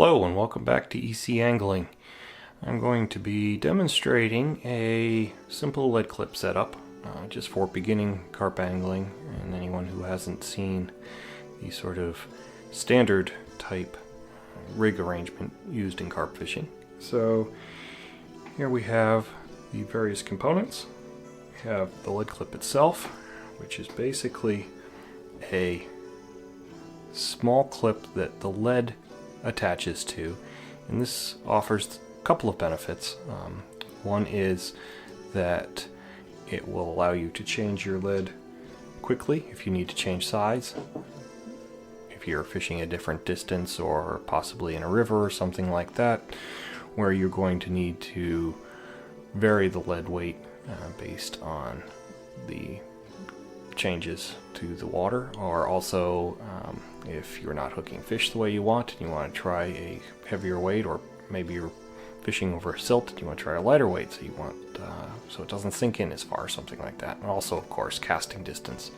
Hello and welcome back to EC Angling. I'm going to be demonstrating a simple lead clip setup just for beginning carp angling and anyone who hasn't seen the sort of standard type rig arrangement used in carp fishing. So here we have the various components. We have the lead clip itself, which is basically a small clip that the lead attaches to, and this offers a couple of benefits. One is that it will allow you to change your lead quickly if you need to change size, if you're fishing a different distance or possibly in a river or something like that, where you're going to need to vary the lead weight based on the changes to the water, or also if you're not hooking fish the way you want and you want to try a heavier weight, or maybe you're fishing over a silt and you want to try a lighter weight, so you want so it doesn't sink in as far, something like that. And also, of course, casting distance.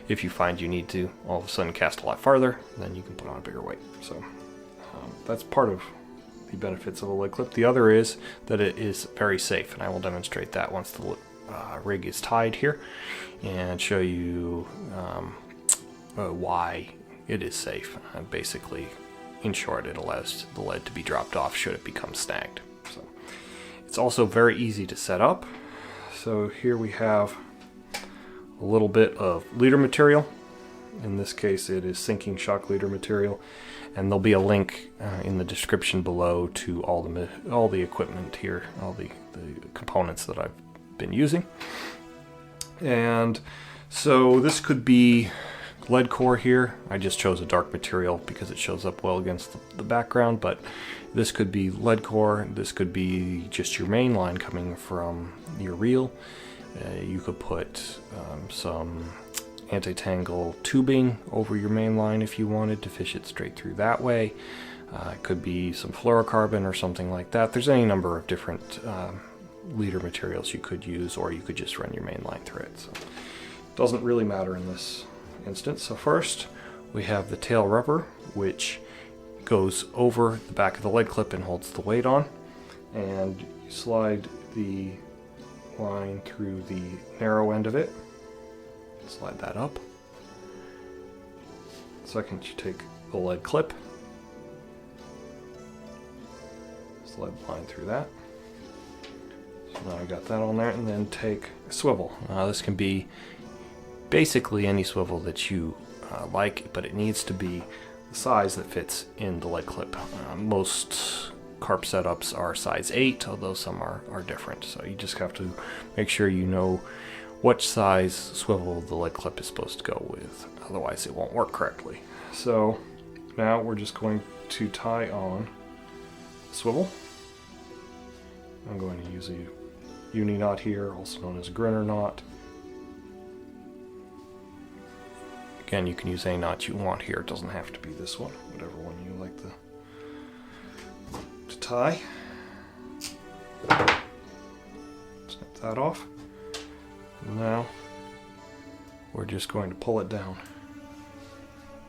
If you find you need to all of a sudden cast a lot farther, then you can put on a bigger weight. So that's part of the benefits of a lead clip. The other is that it is very safe, and I will demonstrate that once the rig is tied here and show you why it is safe. Basically, in short, it allows the lead to be dropped off should it become snagged. So it's also very easy to set up. So here we have a little bit of leader material. In this case, it is sinking shock leader material, and there'll be a link in the description below to all the equipment here, all the components that I've been using. And so this could be lead core here. I just chose a dark material because it shows up well against the background, but this could be lead core, this could be just your main line coming from your reel. You could put some anti-tangle tubing over your main line if you wanted to fish it straight through that way. It could be some fluorocarbon or something like that. There's any number of different leader materials you could use, or you could just run your main line through it. So it doesn't really matter in this instance. So first we have the tail rubber, which goes over the back of the lead clip and holds the weight on, and you slide the line through the narrow end of it. Slide that up. Second, you take the lead clip, slide the line through that. So now I got that on there, and then take a swivel. This can be basically any swivel that you like, but it needs to be the size that fits in the lead clip. Most carp setups are size 8, although some are different. So you just have to make sure you know what size swivel the lead clip is supposed to go with, otherwise it won't work correctly. So now we're just going to tie on the swivel. I'm going to use a uni knot here, also known as a grinner knot. Again, you can use any knot you want here. It doesn't have to be this one, whatever one you like to tie. Snip that off. Now we're just going to pull it down.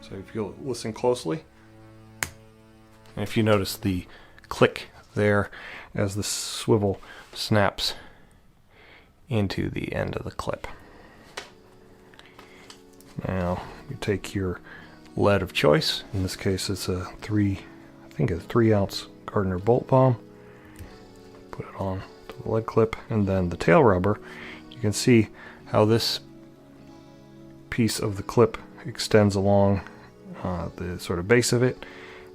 So if you'll listen closely, and if you notice the click there as the swivel snaps into the end of the clip. Now you take your lead of choice. In this case, it's a 3 ounce Gardner bolt bomb. Put it on to the lead clip, and then the tail rubber. You can see how this piece of the clip extends along the sort of base of it,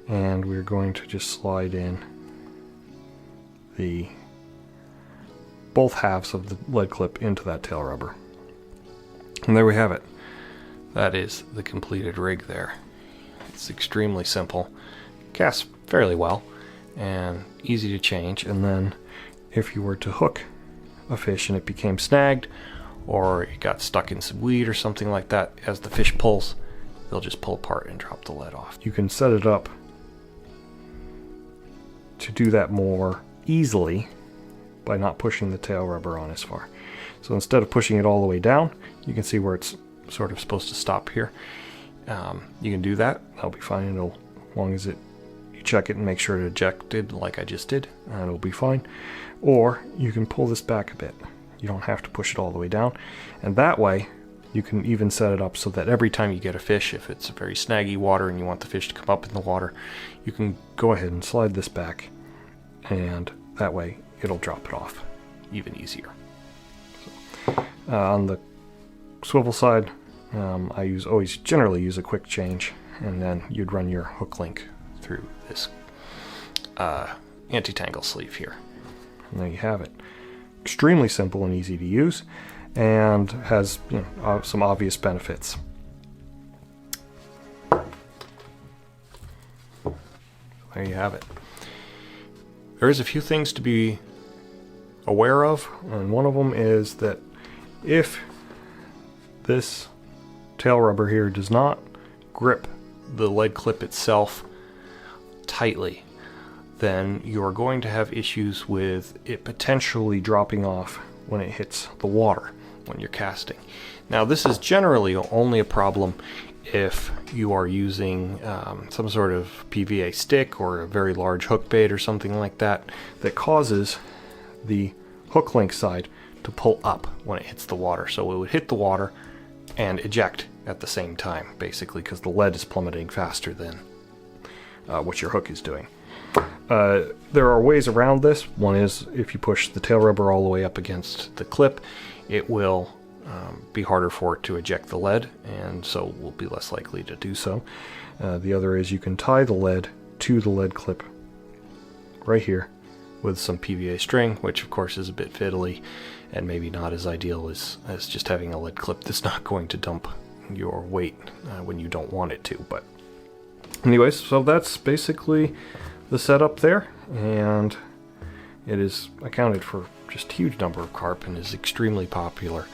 and we're going to just slide in both halves of the lead clip into that tail rubber. And there we have it. That is the completed rig there. It's extremely simple, casts fairly well, and easy to change. And then if you were to hook a fish and it became snagged, or it got stuck in some weed or something like that, as the fish pulls, they'll just pull apart and drop the lead off. You can set it up to do that more easily by not pushing the tail rubber on as far. So instead of pushing it all the way down, you can see where it's sort of supposed to stop here. You can do that. That'll be fine. As long as you check it and make sure it ejected like I just did, and it'll be fine. Or you can pull this back a bit. You don't have to push it all the way down. And that way, you can even set it up so that every time you get a fish, if it's very snaggy water and you want the fish to come up in the water, you can go ahead and slide this back, and that way it'll drop it off even easier. So, on the swivel side, I always generally use a quick change, and then you'd run your hook link through this anti-tangle sleeve here. And there you have it. Extremely simple and easy to use, and has some obvious benefits. There you have it. There is a few things to be aware of, and one of them is that if this tail rubber here does not grip the lead clip itself tightly, then you're going to have issues with it potentially dropping off when it hits the water when you're casting. Now, this is generally only a problem if you are using some sort of PVA stick or a very large hook bait or something like that causes the hook link side to pull up when it hits the water. So it would hit the water and eject at the same time, basically, because the lead is plummeting faster than what your hook is doing. There are ways around this. One is if you push the tail rubber all the way up against the clip, it will be harder for it to eject the lead, and so will be less likely to do so. The other is you can tie the lead to the lead clip right here with some PVA string, which of course is a bit fiddly and maybe not as ideal as just having a lead clip that's not going to dump your weight when you don't want it to. But anyways, so that's basically the setup there, and it is accounted for just a huge number of carp and is extremely popular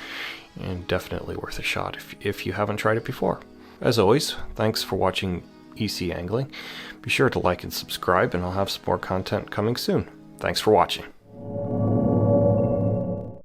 and definitely worth a shot if you haven't tried it before. As always, thanks for watching EC Angling. Be sure to like and subscribe, and I'll have some more content coming soon. Thanks for watching.